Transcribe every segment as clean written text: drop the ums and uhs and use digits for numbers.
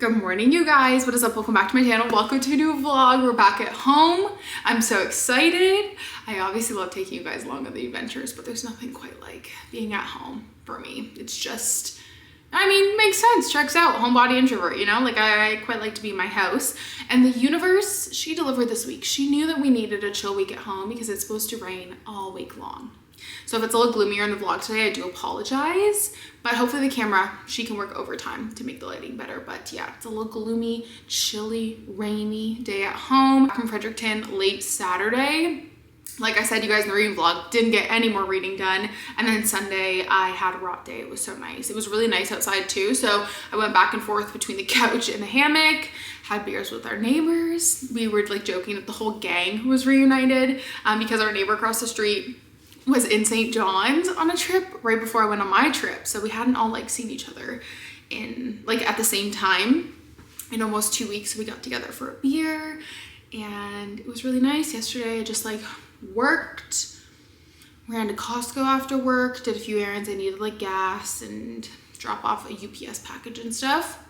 Good morning, you guys. What is up? Welcome back to my channel. Welcome to a new vlog. We're back at home. I'm so excited. I obviously love taking you guys along on the adventures, but there's nothing quite like being at home for me. It's just, I mean, makes sense. Checks out. Homebody introvert, you know? Like, I quite like to be in my house. And the universe, she delivered this week. She knew that we needed a chill week at home because it's supposed to rain all week long. So if it's a little gloomier in the vlog today, I do apologize, but hopefully the camera, she can work overtime to make the lighting better. But yeah, it's a little gloomy, chilly, rainy day at home. Back from Fredericton late Saturday. Like I said, you guys in the reading vlog, didn't get any more reading done. And then Sunday, I had a rot day. It was so nice. It was really nice outside too. So I went back and forth between the couch and the hammock, had beers with our neighbors. We were like joking that the whole gang was reunited because our neighbor across the street was in St. John's on a trip right before I went on my trip. So we hadn't all like seen each other in like at the same time in almost 2 weeks. So we got together for a beer and it was really nice. Yesterday I just like worked, ran to Costco after work, did a few errands. I needed like gas and drop off a UPS package and stuff.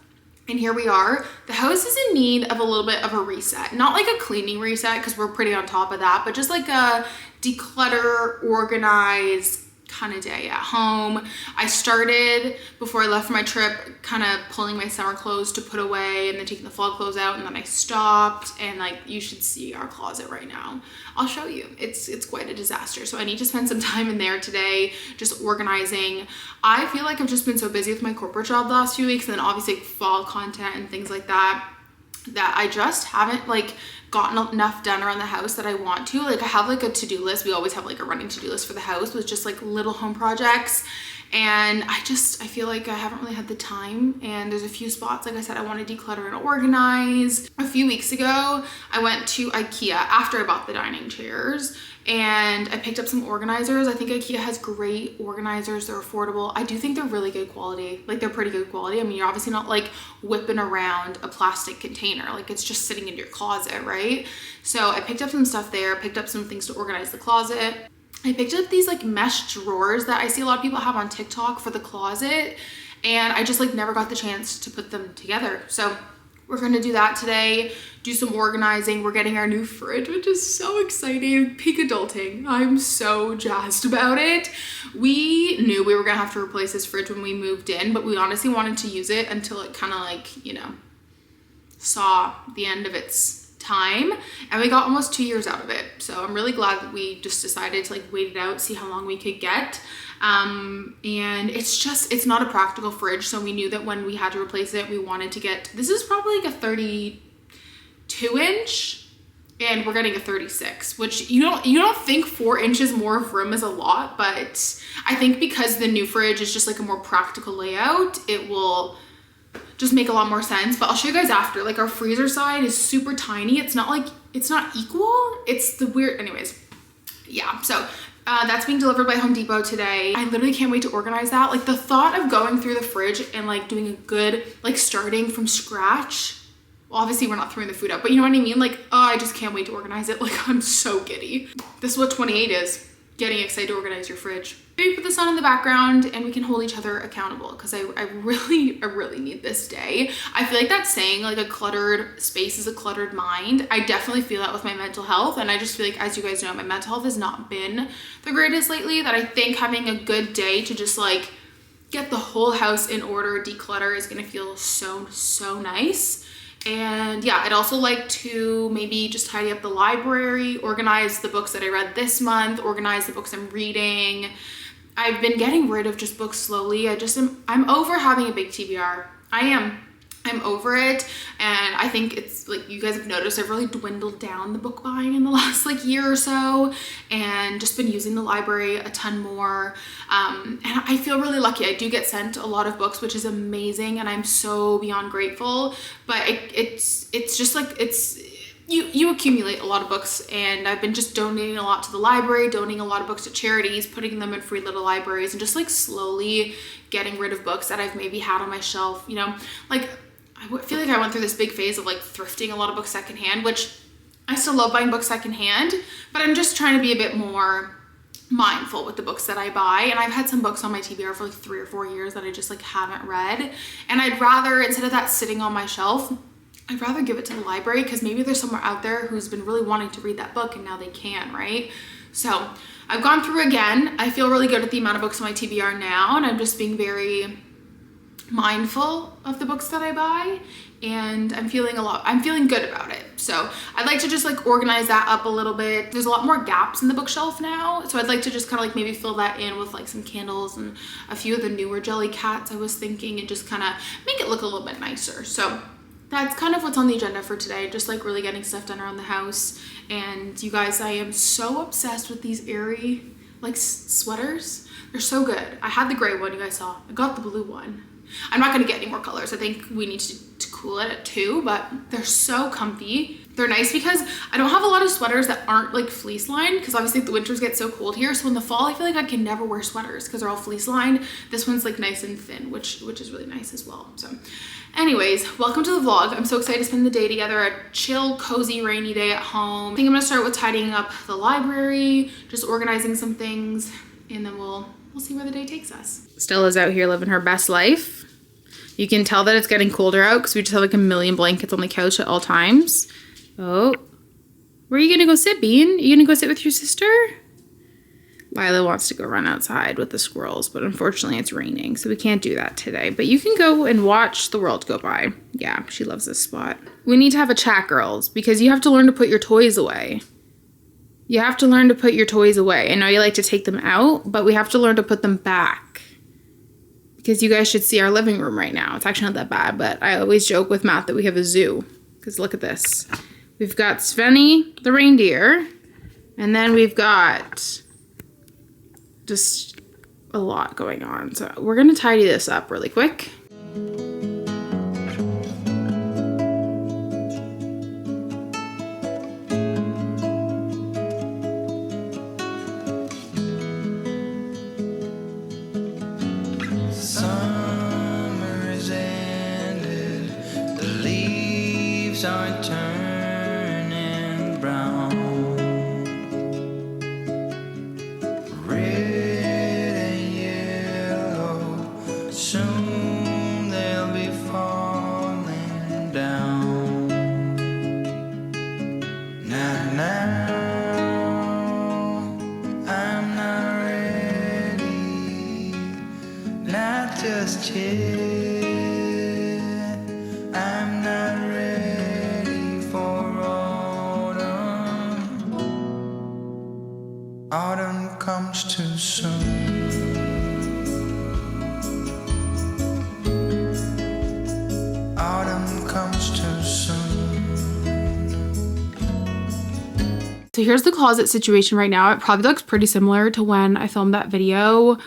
And here we are. The house is in need of a little bit of a reset. Not like a cleaning reset because we're pretty on top of that, but just like a declutter, organize kind of day at home. I started before I left for my trip kind of pulling my summer clothes to put away and then taking the fall clothes out, and then I stopped, and like you should see our closet right now. I'll show you. It's quite a disaster. So I need to spend some time in there today just organizing. I feel like I've just been so busy with my corporate job the last few weeks, and then obviously fall content and things like that I just haven't like gotten enough done around the house that I want to. Like I have like a to-do list. We always have like a running to-do list for the house with just like little home projects. And I feel like I haven't really had the time, and there's a few spots, like I said, I want to declutter and organize. A few weeks ago, I went to IKEA after I bought the dining chairs, and I picked up some organizers. I think IKEA has great organizers. They're affordable. I do think they're really good quality. Like they're pretty good quality. I mean, you're obviously not like whipping around a plastic container. Like it's just sitting in your closet, right? So I picked up some stuff there, picked up some things to organize the closet. I picked up these like mesh drawers that I see a lot of people have on TikTok for the closet, and I just like never got the chance to put them together. So we're gonna do that today, do some organizing. We're getting our new fridge, which is so exciting. Peak adulting. I'm so jazzed about it. We knew we were gonna have to replace this fridge when we moved in, but we honestly wanted to use it until it kind of like, you know, saw the end of its time, and we got almost 2 years out of it. So I'm really glad that we just decided to like wait it out, see how long we could get. And it's not a practical fridge, so we knew that when we had to replace it, we wanted to get, this is probably like a 32 inch, and we're getting a 36, which you don't think 4 inches more of room is a lot, but I think because the new fridge is just like a more practical layout, it will just make a lot more sense. But I'll show you guys after. Like our freezer side is super tiny. It's not like, it's not equal. It's the weird, anyways. Yeah, so that's being delivered by Home Depot today. I literally can't wait to organize that. Like the thought of going through the fridge and like doing a good, like starting from scratch. Well, obviously we're not throwing the food out, but you know what I mean? Like, oh, I just can't wait to organize it. Like I'm so giddy. This is what 28 is. Getting excited to organize your fridge. Maybe put the sun in the background and we can hold each other accountable, because I really need this day. I feel like that saying, like a cluttered space is a cluttered mind. I definitely feel that with my mental health, and I just feel like, as you guys know, my mental health has not been the greatest lately, that I think having a good day to just like get the whole house in order, declutter, is gonna feel so nice. And yeah, I'd also like to maybe just tidy up the library, organize the books that I read this month, organize the books I'm reading. I've been getting rid of just books slowly. I'm over having a big TBR. I'm over it, and I think it's like you guys have noticed, I've really dwindled down the book buying in the last like year or so, and just been using the library a ton more. And I feel really lucky. I do get sent a lot of books, which is amazing, and I'm so beyond grateful. But it's just like you accumulate a lot of books, and I've been just donating a lot to the library, donating a lot of books to charities, putting them in free little libraries, and just like slowly getting rid of books that I've maybe had on my shelf, you know, like I feel like I went through this big phase of like thrifting a lot of books secondhand, which I still love buying books secondhand, but I'm just trying to be a bit more mindful with the books that I buy. And I've had some books on my TBR for like 3 or 4 years that I just like haven't read. And I'd rather, instead of that sitting on my shelf, I'd rather give it to the library, because maybe there's someone out there who's been really wanting to read that book and now they can, right? So I've gone through again. I feel really good with the amount of books on my TBR now, and I'm just being very mindful of the books that I buy, and I'm feeling good about it. So I'd like to just like organize that up a little bit. There's a lot more gaps in the bookshelf now, so I'd like to just kind of like maybe fill that in with like some candles and a few of the newer jelly cats I was thinking, and just kind of make it look a little bit nicer. So that's kind of what's on the agenda for today, just like really getting stuff done around the house. And you guys, I am so obsessed with these airy like sweaters. They're so good. I had the gray one you guys saw. I got the blue one. I'm not gonna get any more colors. I think we need to cool it at 2, but they're so comfy. They're nice because I don't have a lot of sweaters that aren't like fleece lined, because obviously the winters get so cold here. So in the fall, I feel like I can never wear sweaters because they're all fleece lined. This one's like nice and thin, which is really nice as well. So anyways, welcome to the vlog. I'm so excited to spend the day together, a chill, cozy, rainy day at home. I think I'm gonna start with tidying up the library, just organizing some things, and then we'll see where the day takes us. Stella's out here living her best life. You can tell that it's getting colder out because we just have like a million blankets on the couch at all times. Oh, where are you gonna go sit, Bean? Are you gonna go sit with your sister? Lila wants to go run outside with the squirrels, but unfortunately it's raining, so we can't do that today. But you can go and watch the world go by. Yeah, she loves this spot. We need to have a chat, girls, because you have to learn to put your toys away. You have to learn to put your toys away. I know you like to take them out, but we have to learn to put them back. Because you guys should see our living room right now. It's actually not that bad, but I always joke with Matt that we have a zoo. Because look at this. We've got Svenny, the reindeer, and then we've got just a lot going on. So we're gonna tidy this up really quick. Are turning brown, red and yellow, soon they'll be falling down. Now, I'm not ready, not just yet. I'm not ready for autumn. Autumn comes too soon. Autumn comes too soon. So here's the closet situation right now. It probably looks pretty similar to when I filmed that video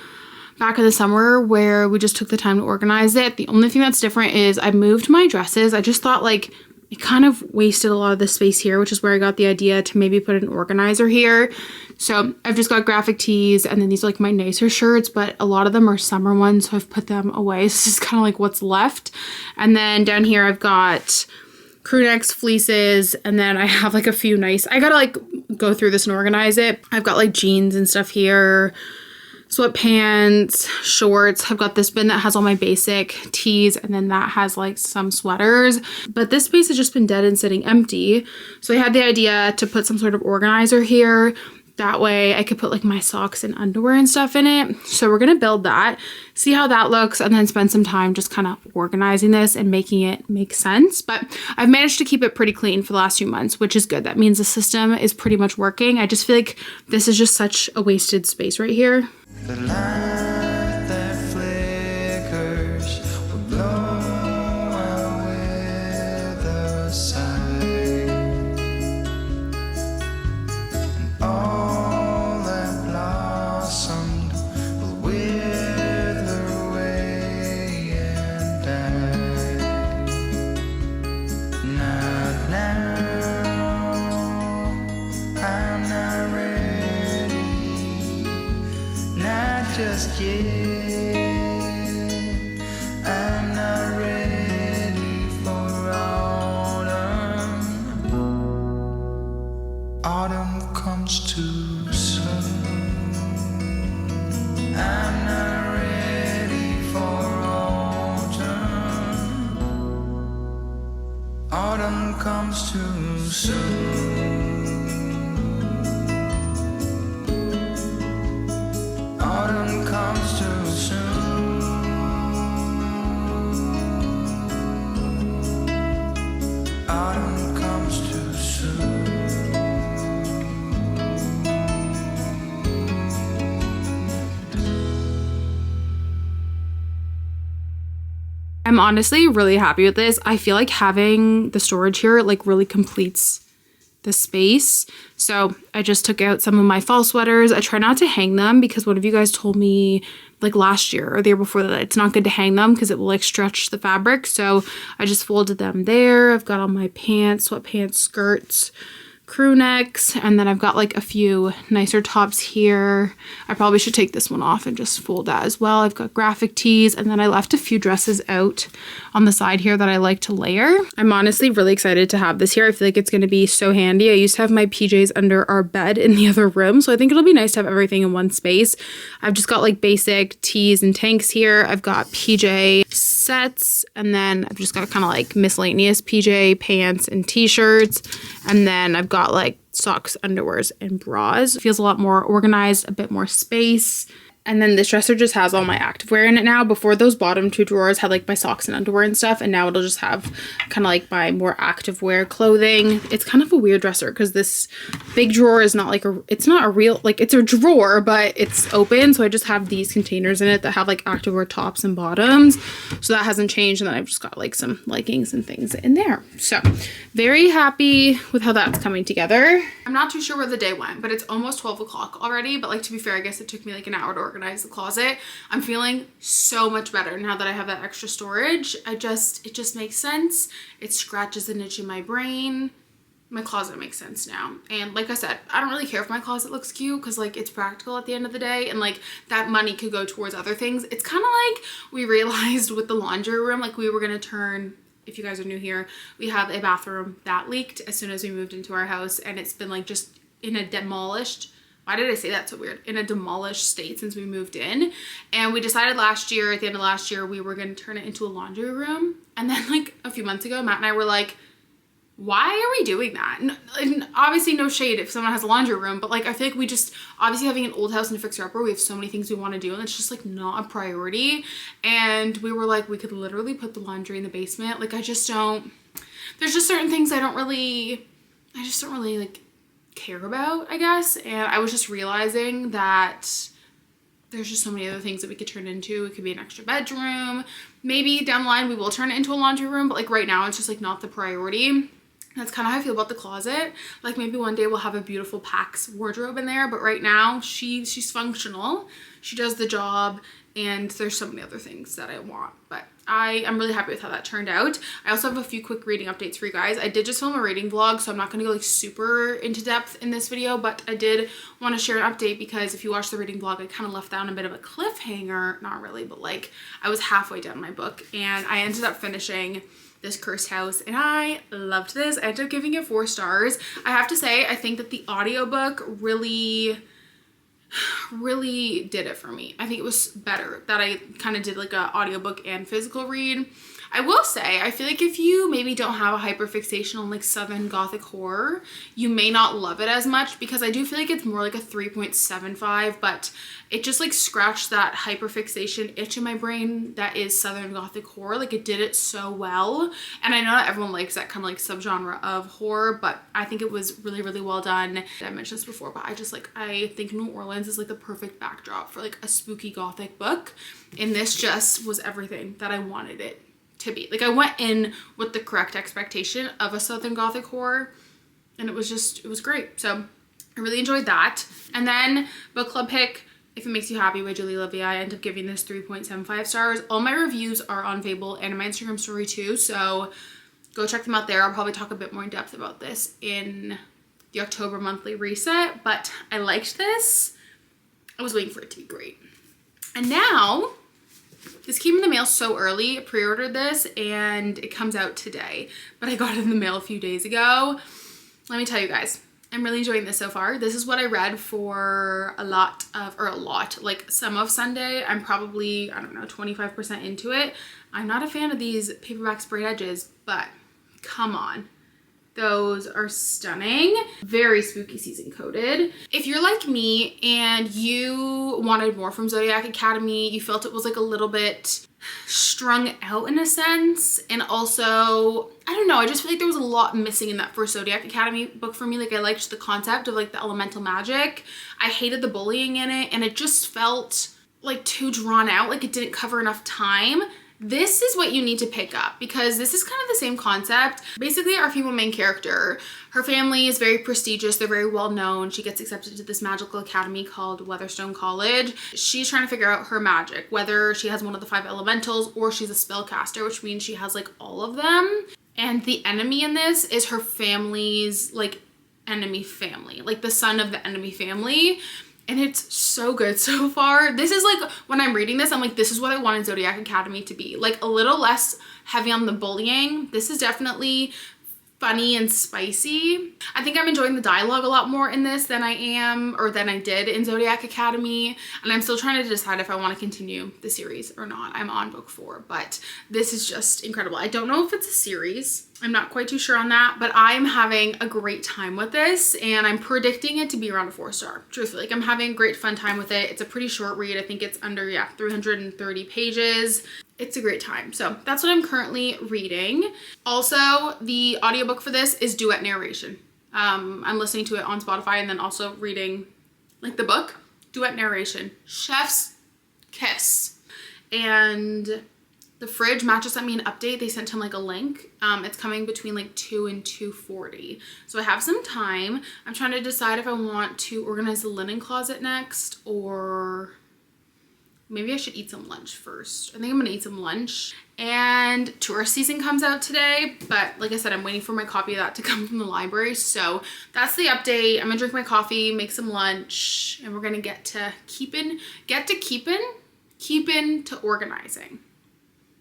back in the summer where we just took the time to organize it. The only thing that's different is I moved my dresses. I just thought like it kind of wasted a lot of the space here, which is where I got the idea to maybe put an organizer here. So I've just got graphic tees, and then these are like my nicer shirts, but a lot of them are summer ones, so I've put them away. So this is kind of like what's left. And then down here I've got crew necks, fleeces, and then I have like a few nice, I gotta like go through this and organize it. I've got like jeans and stuff here, sweatpants, shorts. I've got this bin that has all my basic tees, and then that has like some sweaters. But this space has just been dead and sitting empty. So I had the idea to put some sort of organizer here. That way I could put like my socks and underwear and stuff in it. So we're gonna build that, see how that looks, and then spend some time just kind of organizing this and making it make sense. But I've managed to keep it pretty clean for the last few months, which is good. That means the system is pretty much working. I just feel like this is just such a wasted space right here. The light that flickers will blow out with the side, and all that blossomed will wither away and die. Not now, I'm not ready, not just yet. I'm not ready for autumn. Autumn comes too soon. I'm not ready for autumn. Autumn comes too soon. Autumn comes too soon. Autumn comes too soon. I'm honestly really happy with this. I feel like having the storage here like really completes the space. So I just took out some of my fall sweaters. I try not to hang them because one of you guys told me like last year or the year before that it's not good to hang them because it will like stretch the fabric. So I just folded them there. I've got all my pants, sweatpants, skirts, crew necks, and then I've got like a few nicer tops here. I probably should take this one off and just fold that as well. I've got graphic tees, and then I left a few dresses out on the side here that I like to layer. I'm honestly really excited to have this here. I feel like it's going to be so handy. I used to have my PJs under our bed in the other room, so I think it'll be nice to have everything in one space. I've just got like basic tees and tanks here. I've got PJ sets, and then I've just got kind of like miscellaneous PJ pants and t-shirts, and then I've got like socks, underwears, and bras. It feels a lot more organized, a bit more space. And then this dresser just has all my activewear in it now. Before, those bottom two drawers had like my socks and underwear and stuff, and now it'll just have kind of like my more activewear clothing. It's kind of a weird dresser because this big drawer is not like it's not a real, like it's a drawer, but it's open. So I just have these containers in it that have like activewear tops and bottoms. So that hasn't changed. And then I've just got like some leggings and things in there. So very happy with how that's coming together. I'm not too sure where the day went, but it's almost 12 o'clock already. But like, to be fair, I guess it took me like an hour to organize the closet. I'm feeling so much better now that I have that extra storage. It just makes sense. It scratches an itch in my brain. My closet makes sense now. And like I said, I don't really care if my closet looks cute because like it's practical at the end of the day, and like that money could go towards other things. It's kind of like we realized with the laundry room, like we were gonna turn, if you guys are new here, we have a bathroom that leaked as soon as we moved into our house, and it's been like just in a demolished, why did I say that so weird? In a demolished state since we moved in. And we decided last year, at the end of last year, we were going to turn it into a laundry room. And then like a few months ago, Matt and I were like, why are we doing that? And obviously no shade if someone has a laundry room, but like I feel like we just, obviously having an old house and a fixer-upper, we have so many things we want to do, and it's just like not a priority. And we were like, we could literally put the laundry in the basement. Like I just don't, there's just certain things I just don't really like care about, I guess. And I was just realizing that there's just so many other things that we could turn into. It could be an extra bedroom. Maybe down the line we will turn it into a laundry room, but like right now it's just like not the priority. That's kind of how I feel about the closet. Like maybe one day we'll have a beautiful PAX wardrobe in there, but right now she's functional. She does the job, and there's so many other things that I want, but I'm really happy with how that turned out. I also have a few quick reading updates for you guys. I did just film a reading vlog, so I'm not going to go like super into depth in this video, but I did want to share an update because if you watch the reading vlog, I kind of left down a bit of a cliffhanger. Not really, but like I was halfway done my book, and I ended up finishing This Cursed House, and I loved this. I ended up giving it 4 stars. I have to say, I think that the audiobook really did it for me. I think it was better that I kind of did like a audiobook and physical read. I will say, I feel like if you maybe don't have a hyperfixation on like Southern Gothic horror, you may not love it as much, because I do feel like it's more like a 3.75, but it just like scratched that hyperfixation itch in my brain that is Southern Gothic horror. Like it did it so well. And I know not everyone likes that kind of like subgenre of horror, but I think it was really, really well done. I mentioned this before, but I think New Orleans is like the perfect backdrop for like a spooky Gothic book. And this just was everything that I wanted it to be. Like I went in with the correct expectation of a Southern Gothic horror, and it was great. So I really enjoyed that. And then book club pick, If It Makes You Happy by Julie Livia. I ended up giving this 3.75 stars. All my reviews are on Fable and in my Instagram story too, so go check them out there. I'll probably talk a bit more in depth about this in the October monthly reset, but I liked this. I was waiting for it to be great. And now, this came in the mail so early. I pre-ordered this and it comes out today, but I got it in the mail a few days ago. Let me tell you guys, I'm really enjoying this so far. This is what I read for like some of Sunday. I'm probably, I don't know, 25% into it. I'm not a fan of these paperback sprayed edges, but come on. Those are stunning. Very spooky season coated. If you're like me and you wanted more from Zodiac Academy, you felt it was like a little bit strung out in a sense, and also I don't know, I just feel like there was a lot missing in that first Zodiac Academy book for me. Like I liked the concept of like the elemental magic. I hated the bullying in it, and it just felt like too drawn out, like it didn't cover enough time. This is what you need to pick up, because this is kind of the same concept. Basically, our female main character, her family is very prestigious. They're very well known. She gets accepted to this magical academy called Weatherstone College. She's trying to figure out her magic, whether she has one of the 5 elementals or she's a spellcaster, which means she has like all of them. And the enemy in this is her family's like enemy family, like the son of the enemy family. And it's so good so far. This is like, when I'm reading this, I'm like, this is what I wanted Zodiac Academy to be. Like a little less heavy on the bullying. This is definitely funny and spicy. I think I'm enjoying the dialogue a lot more in this than I did in Zodiac Academy. And I'm still trying to decide if I want to continue the series or not. I'm on book 4, but this is just incredible. I don't know if it's a series. I'm not quite too sure on that, but I'm having a great time with this, and I'm predicting it to be around a 4-star. Truthfully, like I'm having a great fun time with it. It's a pretty short read. I think it's under 330 pages. It's a great time. So that's what I'm currently reading. Also, the audiobook for this is duet narration. I'm listening to it on Spotify and then also reading like the book. Duet narration. Chef's kiss. And the fridge, Matt just sent me an update. They sent him like a link. It's coming between like 2 and 2:40. So I have some time. I'm trying to decide if I want to organize the linen closet next, or maybe I should eat some lunch first. I think I'm gonna eat some lunch. And tourist season comes out today, but like I said, I'm waiting for my copy of that to come from the library. So that's the update. I'm gonna drink my coffee, make some lunch, and we're gonna get to keeping to organizing.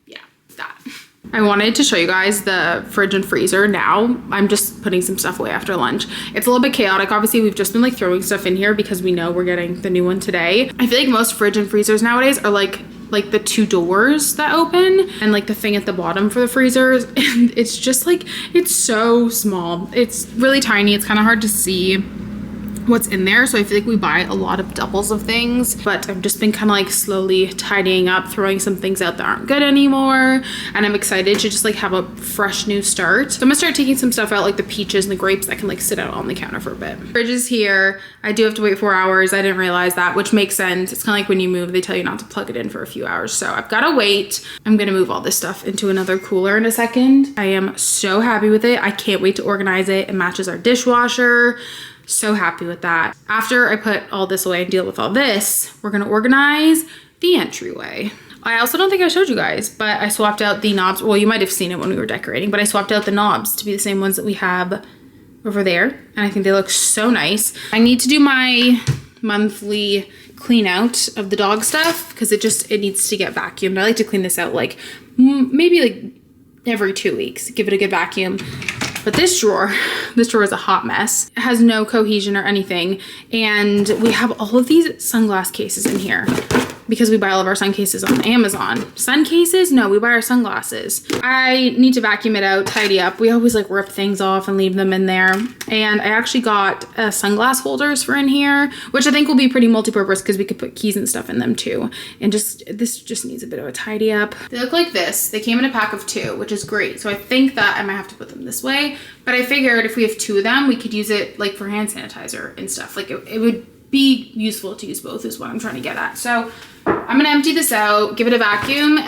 Yeah, that. I wanted to show you guys the fridge and freezer now. I'm just putting some stuff away after lunch. It's a little bit chaotic. Obviously, we've just been like throwing stuff in here because we know we're getting the new one today. I feel like most fridge and freezers nowadays are like the 2 doors that open and like the thing at the bottom for the freezers. And it's just like, it's so small. It's really tiny. It's kind of hard to see what's in there, so I feel like we buy a lot of doubles of things, but I've just been kind of like slowly tidying up, throwing some things out that aren't good anymore, and I'm excited to just like have a fresh new start. So I'm gonna start taking some stuff out, like the peaches and the grapes that can like sit out on the counter for a bit. Fridge is here. I do have to wait 4 hours. I didn't realize that, which makes sense. It's kind of like when you move, they tell you not to plug it in for a few hours, so I've got to wait. I'm gonna move all this stuff into another cooler in a second. I am so happy with it. I can't wait to organize it. It matches our dishwasher. So happy with that. After I put all this away and deal with all this, we're gonna organize the entryway. I also don't think I showed you guys, but I swapped out the knobs. Well, you might have seen it when we were decorating, but I swapped out the knobs to be the same ones that we have over there. And I think they look so nice. I need to do my monthly clean out of the dog stuff because it needs to get vacuumed. I like to clean this out like maybe like every 2 weeks, give it a good vacuum. But this drawer is a hot mess. It has no cohesion or anything. And we have all of these sunglass cases in here because we buy all of our sun cases on Amazon. Sun cases? No, we buy our sunglasses. I need to vacuum it out, tidy up. We always like rip things off and leave them in there. And I actually got sunglass holders for in here, which I think will be pretty multi-purpose because we could put keys and stuff in them too. And this just needs a bit of a tidy up. They look like this. They came in a pack of 2, which is great. So I think that I might have to put them this way. But I figured if we have 2 of them, we could use it like for hand sanitizer and stuff. Like it would be useful to use both is what I'm trying to get at. So I'm gonna empty this out, give it a vacuum.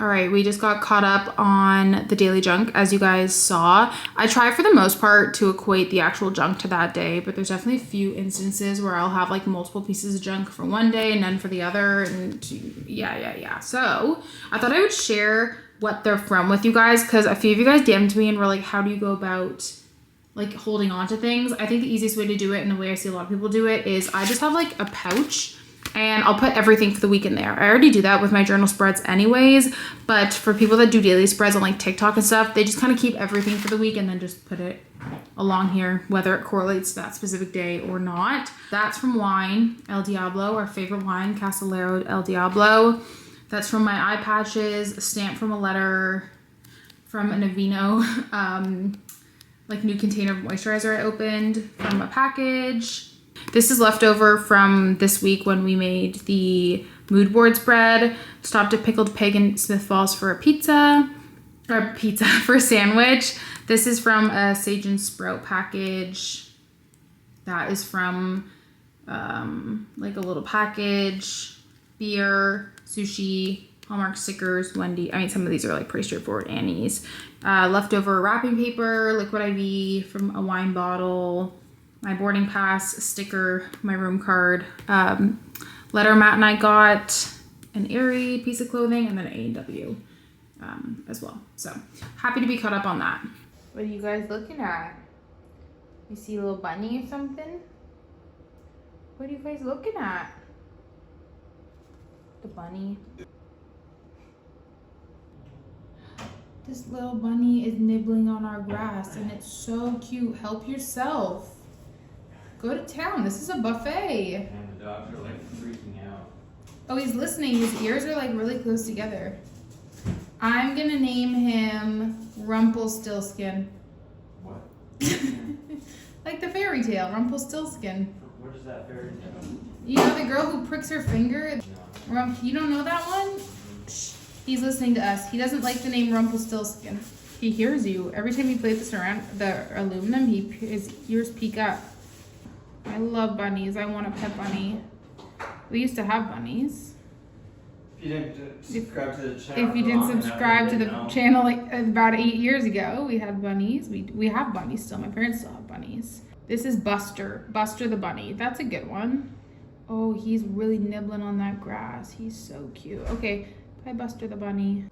All right, we just got caught up on the daily junk, as you guys saw. I try for the most part to equate the actual junk to that day, but there's definitely a few instances where I'll have like multiple pieces of junk for one day and none for the other, and yeah. So I thought I would share what they're from with you guys, because a few of you guys DM'd me and were like, how do you go about like holding on to things? I think the easiest way to do it, and the way I see a lot of people do it, is I just have like a pouch and I'll put everything for the week in there. I already do that with my journal spreads anyways, but for people that do daily spreads on like TikTok and stuff, they just kind of keep everything for the week and then just put it along here, whether it correlates to that specific day or not. That's from wine, El Diablo, our favorite wine, Castelero El Diablo. That's from my eye patches, a stamp from a letter from an Aveeno, like new container of moisturizer I opened from a package. This is leftover from this week when we made the mood board spread. Stopped at Pickled Pig in Smith Falls for for a sandwich. This is from a Sage and Sprout package. That is from like a little package. Beer, sushi, Hallmark stickers, Wendy. I mean, some of these are like pretty straightforward. Annie's. Leftover wrapping paper, liquid IV from a wine bottle. My boarding pass, a sticker, my room card, letter Matt and I got, an Aerie piece of clothing, and then an A&W as well. So happy to be caught up on that. What are you guys looking at? You see a little bunny or something? What are you guys looking at? The bunny. This little bunny is nibbling on our grass and it's so cute. Help yourself. Go to town. This is a buffet. And the dogs are like freaking out. Oh, he's listening. His ears are like really close together. I'm gonna name him Rumpelstiltskin. What? Like the fairy tale, Rumpelstiltskin. What is that fairy tale? You know the girl who pricks her finger? You don't know that one? Shh. He's listening to us. He doesn't like the name Rumpelstiltskin. He hears you. Every time you play this around the aluminum, his ears peek up. I love bunnies. I want a pet bunny. We used to have bunnies. If you didn't subscribe to the channel. If you didn't subscribe to the channel like about 8 years ago, we had bunnies. We have bunnies still. My parents still have bunnies. This is Buster. Buster the bunny. That's a good one. Oh, he's really nibbling on that grass. He's so cute. Okay, bye Buster the bunny.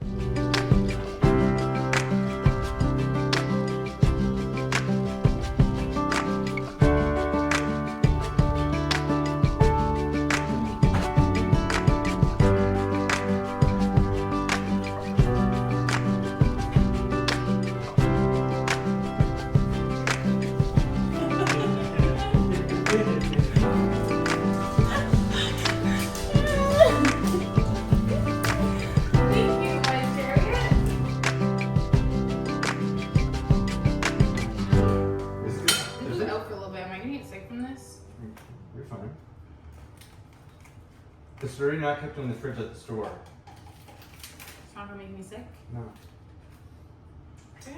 It's already not kept in the fridge at the store. It's not gonna make me sick? No. Okay.